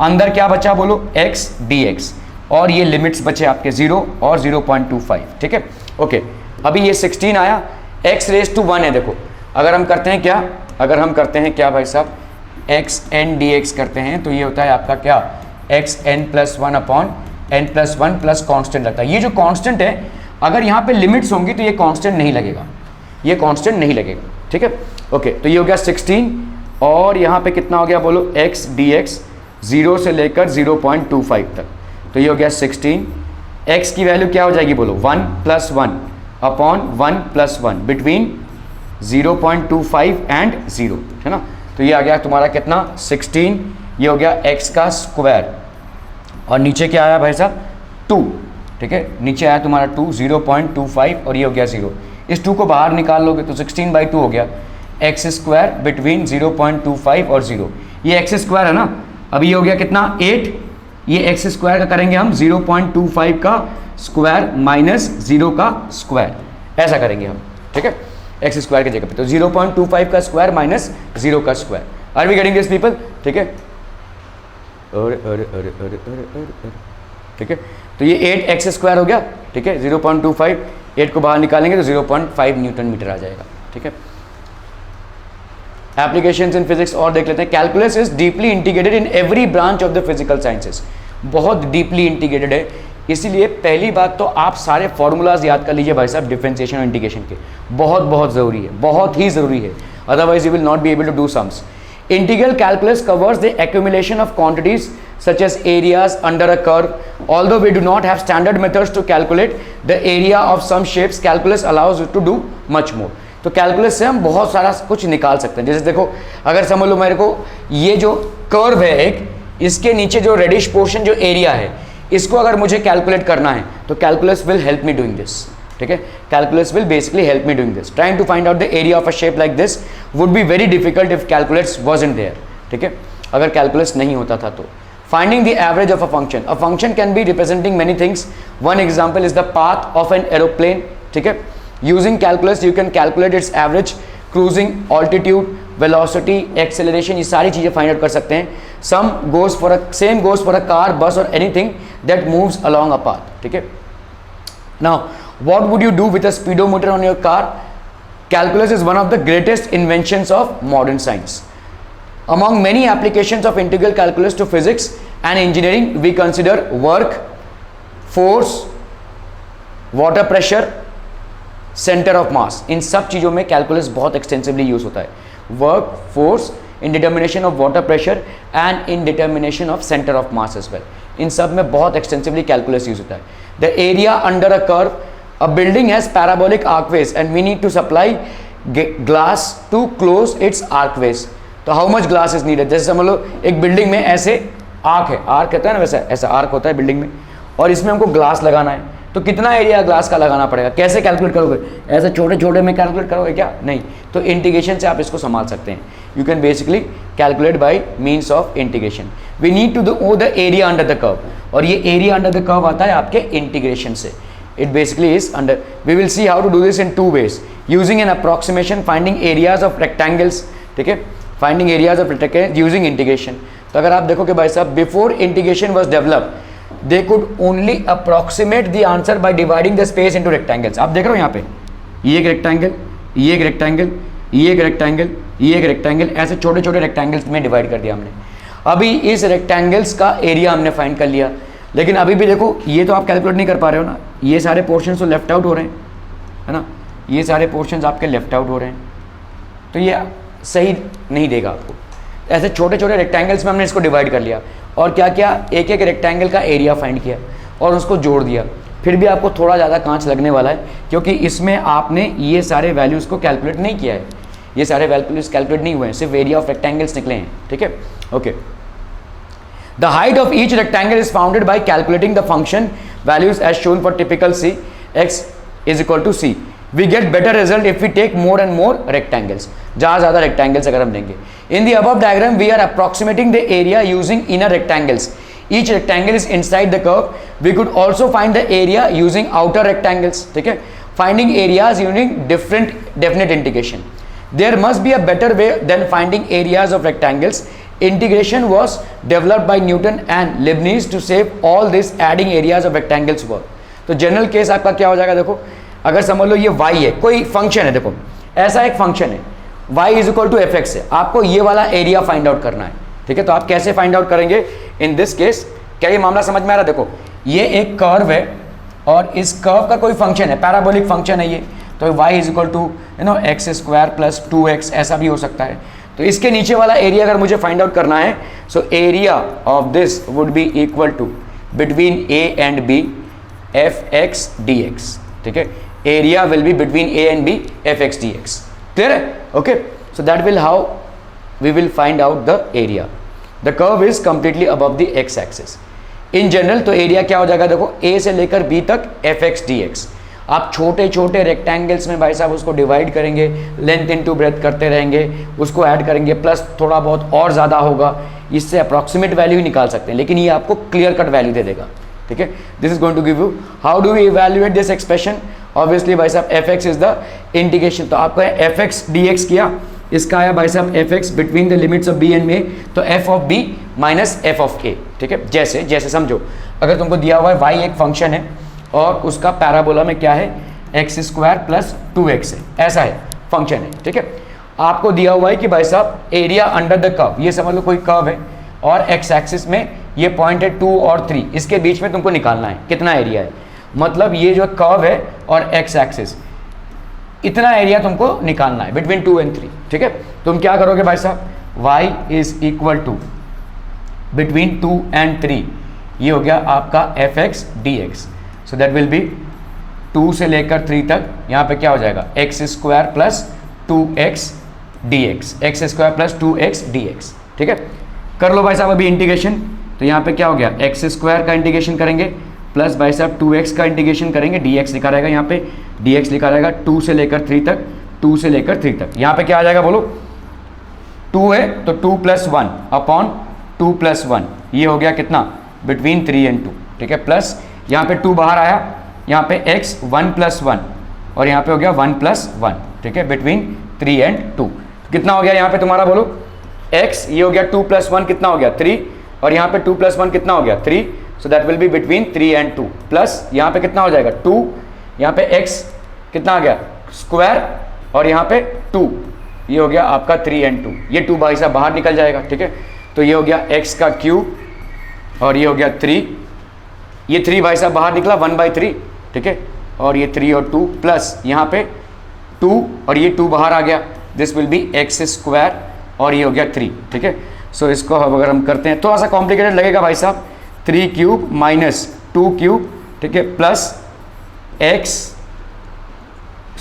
अंदर क्या बचा बोलो x dx, और ये लिमिट्स बचे आपके 0 और 0.25, ठीक है, ओके। अभी ये 16 आया, x रेज टू 1 है, देखो अगर हम करते हैं क्या, अगर हम करते हैं क्या भाई साहब x n dx करते हैं तो ये होता है आपका क्या x n + 1 upon n + 1 plus constant लगता है। ये जो कॉन्स्टेंट है अगर यहाँ पे लिमिट्स होंगी तो ये कॉन्स्टेंट नहीं लगेगा, ये कॉन्स्टेंट नहीं लगेगा, ठीक है, ओके। तो ये हो गया 16 और यहाँ पे कितना हो गया बोलो x dx 0 से लेकर 0.25 तक, तो ये हो गया 16, x की वैल्यू क्या हो जाएगी बोलो 1 + 1 अपॉन 1 + 1 बिटवीन 0.25 एंड 0, है ना। तो ये आ गया तुम्हारा कितना 16, ये हो गया x का स्क्वायर और नीचे क्या आया भाई साहब 2, ठीक है, नीचे आया तुम्हारा 2 0.25 और ये हो गया 0, इस 2 को बाहर निकाल लोगे तो 16/2 हो गया x स्क्वायर बिटवीन 0.25 और 0, ये x स्क्वायर है ना, अभी ये हो गया कितना 8, ये एक्स स्क्वायर का करेंगे हम 0.25 का स्क्वायर माइनस 0 का स्क्वायर, ऐसा करेंगे हम, ठीक है, एक्स स्क्वायर की जगह पे, तो 0.25 का स्क्वायर माइनस 0 का square, are we getting this people, ठीक है। ठीक है, तो ये 8x स्क्वायर हो गया, ठीक है, 0.25, 8 को बाहर निकालेंगे तो 0.5 न्यूटन मीटर आ जाएगा, ठीक है। एप्लीकेशंस इन फिजिक्स और देख लेते हैं। Calculus is deeply integrated in every branch of the physical sciences, बहुत डीपली इंटीग्रेटेड है, इसीलिए पहली बात तो आप सारे फॉर्मूलाज याद कर लीजिए भाई साहब डिफरेंशिएशन और इंटीग्रेशन के, बहुत बहुत ज़रूरी है, बहुत ही ज़रूरी है, otherwise you will not be able to do sums. Integral calculus covers the accumulation of quantities such as areas under a curve. Although we do not have standard methods to calculate the area of some shapes, calculus allows you to do much more. तो calculus से हम बहुत सारा कुछ निकाल सकते हैं। जैसे देखो, अगर समझ लो मेरे को ये जो कर्व है एक, इसके नीचे जो रेडिश पोर्शन जो एरिया है, इसको अगर मुझे कैलकुलेट करना है तो calculus will help me doing this, ठीक है। Calculus will basically help me doing this. Trying to find out the area of a shape like this would be very difficult if calculus wasn't there, ठीक है, अगर calculus नहीं होता था तो। Finding the average of a function can be representing many things. One example is the path of an aeroplane, ठीक है। Using calculus you can calculate its average, cruising, altitude, velocity, acceleration, ये सारी चीज़ें find out कर सकते हैं. Same goes for a car, बस और anything that moves along a path. ठीक है. Now what would you do with a speedometer on your car? Calculus is one of the greatest inventions of modern science. Among many applications of integral calculus to physics and engineering, we consider work, force, water pressure, center of mass. इन सब चीज़ों में calculus बहुत extensively use होता है. Work, force, in determination of water pressure and in determination of center of mass as well. इन सब में बहुत extensively calculus use होता है. The area under a curve, a building has parabolic archways and we need to supply glass to close its archways. तो how much glass is needed? जैसे समझ लो एक building में ऐसे आर्क है, आर्क कहता है ना, वैसा ऐसा आर्क होता है बिल्डिंग में, और इसमें हमको ग्लास लगाना है. तो कितना एरिया ग्लास का लगाना पड़ेगा? कैसे कैलकुलेट करोगे? ऐसे छोटे छोटे में कैलकुलेट करोगे क्या? नहीं. तो इंटीग्रेशन से आप इसको संभाल सकते हैं. You can basically calculate by means of integration. We need to know the area under the curve, और ये एरिया अंडर द कर्व आता है आपके इंटीग्रेशन से. It basically is under. We will see how to do this in two ways. Using an approximation, finding areas of rectangles. ठीक है, finding areas of rectangles using integration. तो अगर आप देखो कि भाई साहब before integration was developed, they could only approximate the answer by dividing the space into rectangles. आप देख रहे हो यहाँ पे ये एक रेक्टेंगल, ये एक रेक्टेंगल, ये एक रेक्टेंगल, ये एक रेक्टेंगल, ऐसे छोटे छोटे रेक्टेंगल्स में डिवाइड कर दिया हमने. अभी इस रेक्टेंगल्स का एरिया हमने फाइंड कर लिया, लेकिन अभी भी देखो ये तो आप कैलकुलेट नहीं कर पा रहे हो ना. ये सारे पोर्शंस तो लेफ्ट आउट हो रहे हैं, है ना. ये सारे पोर्शंस आपके लेफ्ट आउट हो रहे हैं, तो ये सही नहीं देगा आपको. ऐसे छोटे छोटे रेक्टेंगल्स में हमने इसको डिवाइड कर लिया, और क्या क्या, एक एक रेक्टेंगल का एरिया फाइंड किया और उसको जोड़ दिया. फिर भी आपको थोड़ा ज़्यादा कांच लगने वाला है, क्योंकि इसमें आपने ये सारे वैल्यूज़ को कैलकुलेट नहीं किया है. ये सारे वैल्यूज़ कैलकुलेट नहीं हुए हैं, सिर्फ एरिया ऑफ रेक्टेंगल्स निकले हैं. ठीक है, okay. The height of each rectangle is founded by calculating the function values as shown for typical C. X is equal to C. We get better result if we take more and more rectangles. ज़्यादा ज़्यादा rectangles अगर हम लेंगे. In the above diagram, we are approximating the area using inner rectangles. Each rectangle is inside the curve. We could also find the area using outer rectangles. ठीक है, finding areas using different definite integration. There must be a better way than finding areas of rectangles. Integration was developed by Newton and Leibniz to save all this adding areas of rectangles work. तो general case आपका क्या हो जाएगा? देखो, अगर समझ लो ये y है, कोई फंक्शन है, देखो ऐसा एक फंक्शन है, y is equal to F x है. आपको ये वाला एरिया फाइंड आउट करना है. ठीक है, तो आप कैसे फाइंड आउट करेंगे इन दिस केस? क्या ये मामला समझ में आ रहा है? देखो ये एक कर्व है और इस कर्व का कोई फंक्शन है, पैराबोलिक फंक्शन है ये. तो y is equal to x square plus 2x, ऐसा भी हो सकता है. तो इसके नीचे वाला एरिया अगर मुझे फाइंड आउट करना है, so area of this would be equal to between a and b f x d x. ठीक है, area will be between a and b f x d x. Clear है? Okay, so that will how we will find out the area. The curve is completely above the x axis. In general तो area क्या हो जाएगा? देखो a से लेकर b तक F x d x. आप छोटे छोटे रेक्टेंगल्स में भाई साहब उसको डिवाइड करेंगे, लेंथ इनटू ब्रेथ करते रहेंगे, उसको ऐड करेंगे, प्लस थोड़ा बहुत और ज़्यादा होगा, इससे अप्रॉक्सीमेट वैल्यू ही निकाल सकते हैं, लेकिन ये आपको क्लियर कट वैल्यू दे देगा. ठीक है, this is going to give you. How do we evaluate this expression? Obviously भाई साहब F x is the integration. तो आपको एफ एक्स डी एक्स किया, इसका आया भाई साहब F x between the limits of b and a, तो f of b minus f of a. ठीक है, जैसे जैसे समझो अगर तुमको दिया हुआ है वाई एक फंक्शन है और उसका पैराबोला में क्या है, एक्स स्क्वायर प्लस 2x है, ऐसा है फंक्शन है. ठीक है, आपको दिया हुआ है कि भाई साहब एरिया अंडर द कर्व, ये समझ लो कोई कर्व है और एक्स एक्सिस में ये पॉइंट है 2 और 3, इसके बीच में तुमको निकालना है कितना एरिया है. मतलब ये जो कर्व है और एक्स एक्सिस, इतना एरिया तुमको निकालना है बिटवीन 2 एंड 3. ठीक है, तुम क्या करोगे भाई साहब, y is equal to between 2 and 3, ये हो गया आपका F x d x. So that will be 2 से लेकर 3 तक, यहाँ पे क्या हो जाएगा, x square plus 2x dx, x square plus 2x dx. ठीक है, कर लो भाई साहब अभी इंटीग्रेशन. तो यहाँ पे क्या हो गया, एक्स स्क्वायर का इंटीग्रेशन करेंगे प्लस भाई साहब 2x का इंटीग्रेशन करेंगे, dx लिखा रहेगा यहाँ पे, dx लिखा रहेगा 2 से लेकर 3 तक, 2 से लेकर 3 तक. यहाँ पे क्या आ जाएगा बोलो, 2 है तो 2 + 1 अपॉन 2 + 1, ये हो गया कितना, बिटवीन 3 एंड 2. ठीक है, प्लस यहाँ पे 2 बाहर आया, यहाँ पे x 1 + 1 और यहाँ पे हो गया 1 + 1. ठीक है, बिटवीन 3 एंड 2. कितना हो गया यहाँ पे तुम्हारा, बोलो x, ये हो गया 2 + 1 कितना हो गया 3, और यहाँ पे 2 + 1 कितना हो गया 3, सो that will be between 3 and 2, plus यहाँ पे कितना हो जाएगा 2, यहाँ पे x कितना आ गया स्क्वायर, और यहाँ पे 2, ये हो गया आपका 3 and 2, ये 2 भाई साहब बाहर निकल जाएगा, ठीक है। तो ये हो गया x का क्यूब, और ये हो गया 3, ये 3 भाई साहब बाहर निकला 1/3, ठीक है, और ये 3 और 2 प्लस यहाँ पे 2 और ये 2 बाहर आ गया, this will B x square, और ये हो गया 3, ठीक है। सो इसको अगर हम करते हैं थोड़ा सा कॉम्प्लिकेटेड लगेगा भाई साहब, 3 क्यूब माइनस 2 क्यूब, ठीक है, प्लस x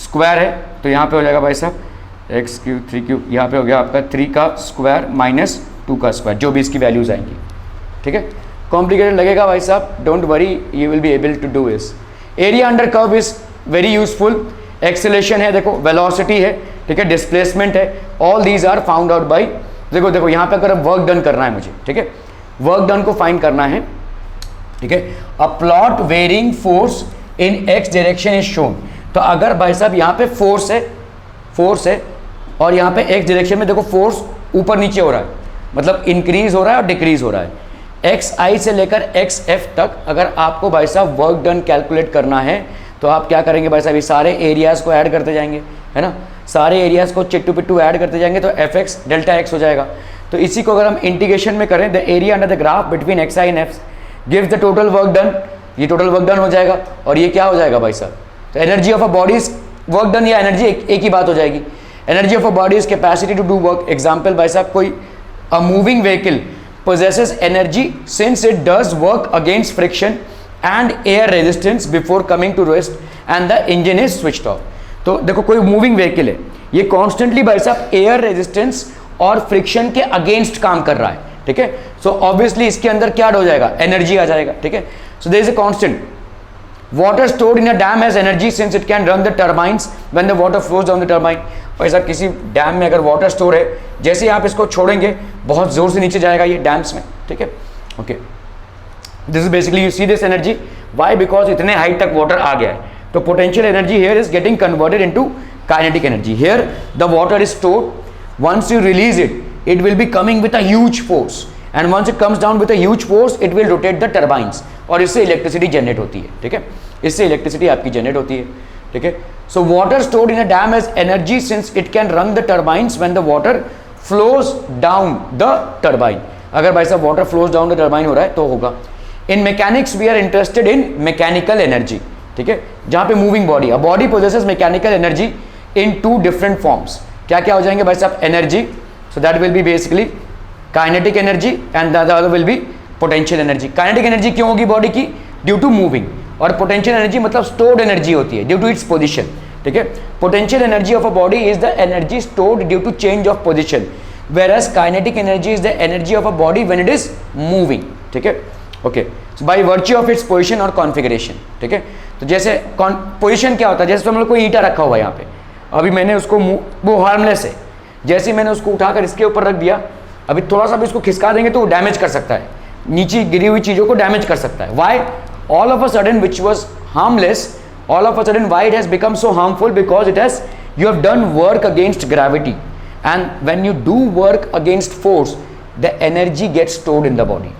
स्क्वायर है, तो यहाँ पे हो जाएगा भाई साहब x क्यूब 3 क्यूब, यहाँ पे हो गया आपका 3 का स्क्वायर माइनस 2 का स्क्वायर, जो भी इसकी वैल्यूज आएंगी, ठीक है। कॉम्प्लिकेटेड लगेगा भाई साहब, don't worry, you will be able to do this. Area under curve is very useful, acceleration है, देखो वेलोसिटी है, ठीक है, डिस्प्लेसमेंट है, all these are found out by, देखो यहाँ पे अगर वर्क डन करना है मुझे, ठीक है, वर्क डन को फाइंड करना है, ठीक है, a plot varying force in x direction is shown. तो अगर भाई साहब यहाँ पे फोर्स है और यहाँ पे एक्स डायरेक्शन में देखो फोर्स ऊपर नीचे हो रहा है, मतलब इंक्रीज हो रहा है और डिक्रीज हो रहा है, एक्स आई से लेकर एक्स एफ तक अगर आपको भाई साहब वर्क डन कैलकुलेट करना है तो आप क्या करेंगे भाई साहब, ये सारे एरियाज को ऐड करते जाएंगे, है ना, सारे एरियाज को चिट्टू पिट्टू ऐड करते जाएंगे तो एफ एक्स डेल्टा एक्स हो जाएगा। तो इसी को अगर हम इंटीग्रेशन में करें, the area under the graph between x I and F gives the total work done, ये टोटल वर्क डन हो जाएगा, और ये क्या हो जाएगा भाई साहब, तो energy of a body is work done, या एनर्जी एक ही बात हो जाएगी, energy of a body is capacity to do work. Example भाई साहब, कोई a moving vehicle possesses energy since it does work against friction and air resistance before coming to rest and the engine is switched off। तो देखो कोई moving vehicle है, ये constantly भाई साहब एयर रेजिस्टेंस और फ्रिक्शन के अगेंस्ट काम कर रहा है, ठीक है। सो ऑब्वियसली इसके अंदर क्या हो जाएगा, एनर्जी आ जाएगा, ठीक है। So there is a constant, water stored in a dam has energy since it can run the turbines when the water flows down the turbine। भाई साहब किसी डैम में अगर वाटर स्टोर है, जैसे ही आप इसको छोड़ेंगे बहुत जोर से नीचे जाएगा ये डैम्स में, ठीक है, okay. This is basically you see this energy, why, because इतने हाइट तक वाटर आ गया है, तो potential energy here is getting converted into kinetic energy. Here the water is stored, once you release it will be coming with a huge force, and once it comes down with a huge force it will rotate the turbines, और इससे electricity generate होती है, ठीक है, इससे electricity आपकी generate होती है, ठीक है। So water stored in a dam has energy since it can run the turbines when the water flows down the turbine. अगर भाई साहब water flows down the turbine हो रहा है तो होगा। In mechanics we are interested in mechanical energy, ठीक है, जहां पे moving body, a body possesses mechanical energy in 2 different forms. क्या क्या हो जाएंगे भाई साहब, energy, so that will be basically kinetic energy, and the other will be potential energy. Kinetic energy क्यों होगी बॉडी की, ड्यू टू मूविंग, और पोटेंशियल एनर्जी मतलब स्टोर्ड एनर्जी होती है ड्यू टू इट्स पोजीशन, ठीक है। Potential energy of a body is the energy stored due to change of position, whereas kinetic energy is the energy of a body when it is moving, ठीक है, okay, by virtue of its position और configuration, ठीक है। तो जैसे position क्या होता है, जैसे हम लोग कोई ईंटा रखा हुआ है यहाँ पे, अभी मैंने उसको वो हार्मलेस है, जैसे मैंने उसको उठाकर इसके ऊपर रख दिया, अभी थोड़ा सा भी इसको खिसका देंगे तो वो डैमेज कर सकता है, नीचे गिरी हुई चीज़ों को डैमेज कर सकता है। Why all of a sudden which was harmless, all of a sudden why it has become so harmful, because it has you have done work against gravity, and when you do work against force the energy gets stored in the body।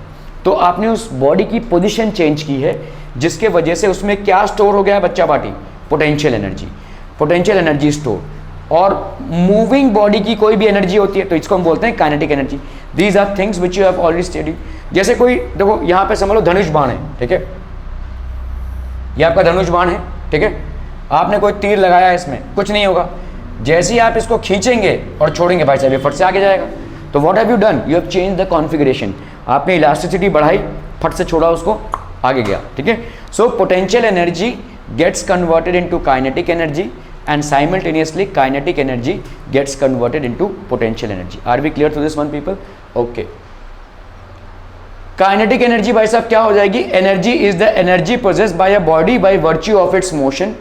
तो आपने उस body की position change की है, जिसके वजह से उसमें क्या स्टोर हो गया है बच्चा party, potential energy, potential energy store. और मूविंग बॉडी की कोई भी एनर्जी होती है तो इसको हम बोलते हैं kinetic energy. These are things which you have already studied. जैसे कोई देखो यहाँ पे समझ लो धनुष बाण है, ठीक है, ये आपका धनुष बाण है, ठीक है, आपने कोई तीर लगाया है, इसमें कुछ नहीं होगा, जैसे ही आप इसको खींचेंगे और छोड़ेंगे भाई साहब ये फट से आगे जाएगा। तो what have you done, you have change the configuration, आपने इलास्टिसिटी बढ़ाई, फट से छोड़ा उसको, आगे गया, ठीक है। So potential energy gets converted into kinetic energy and simultaneously kinetic energy gets converted into potential energy। Are we clear to this one people? Okay। Kinetic energy भाई साहब क्या हो जाएगी, energy is the energy possessed by a body by virtue of its motion।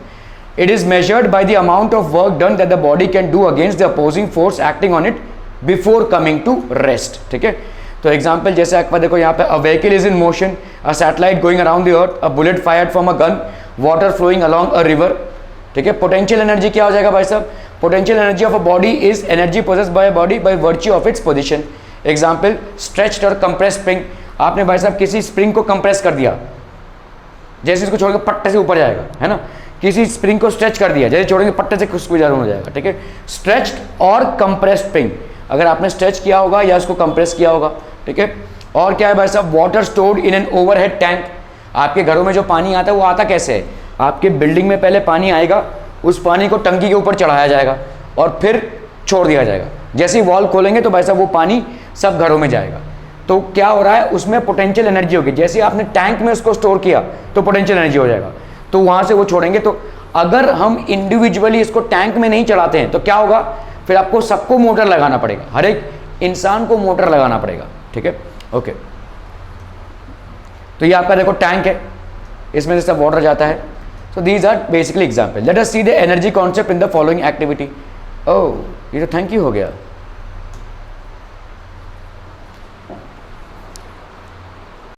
It is measured by the amount of work done that the body can do against the opposing force acting on it before coming to rest, ठीक है। तो example जैसे आपका देखो यहाँ पे a vehicle is in motion, a satellite going around the earth, a bullet fired from a gun, water flowing along a river, ठीक है। पोटेंशियल एनर्जी क्या हो जाएगा भाई साहब, potential energy of a body is energy possessed by body by virtue of its position. Example stretched और compress spring. आपने भाई साहब किसी स्प्रिंग को कंप्रेस कर दिया, जैसे इसको छोड़कर पट्टे से ऊपर जाएगा, है ना। किसी स्प्रिंग को स्ट्रेच कर दिया, जैसे छोड़ेंगे पट्टे से कुछ हो जाएगा, ठीक है। स्ट्रेच्ड और कंप्रेस स्प्रिंग, अगर आपने स्ट्रेच किया होगा या उसको कंप्रेस किया होगा, ठीक है। और क्या है भाई साहब, water stored in an overhead tank. आपके घरों में जो पानी आता है वो आता कैसे है, आपके बिल्डिंग में पहले पानी आएगा, उस पानी को टंकी के ऊपर चढ़ाया जाएगा और फिर छोड़ दिया जाएगा। जैसे ही वॉल खोलेंगे तो भाई साहब वो पानी सब घरों में जाएगा। तो क्या हो रहा है, उसमें पोटेंशियल एनर्जी होगी। जैसे आपने टैंक में उसको स्टोर किया तो पोटेंशियल एनर्जी हो जाएगा, तो वहां से वो छोड़ेंगे। तो अगर हम इंडिविजुअली इसको टैंक में नहीं चलाते हैं तो क्या होगा, फिर आपको सबको मोटर लगाना पड़ेगा, हर एक इंसान को मोटर लगाना पड़ेगा, ठीक है। ओके, तो ये आपका देखो टैंक है, इसमें से सब वाटर जाता है। So these are basically example. Let us see the energy concept in the following activity. Oh, ये तो थैंक यू हो गया।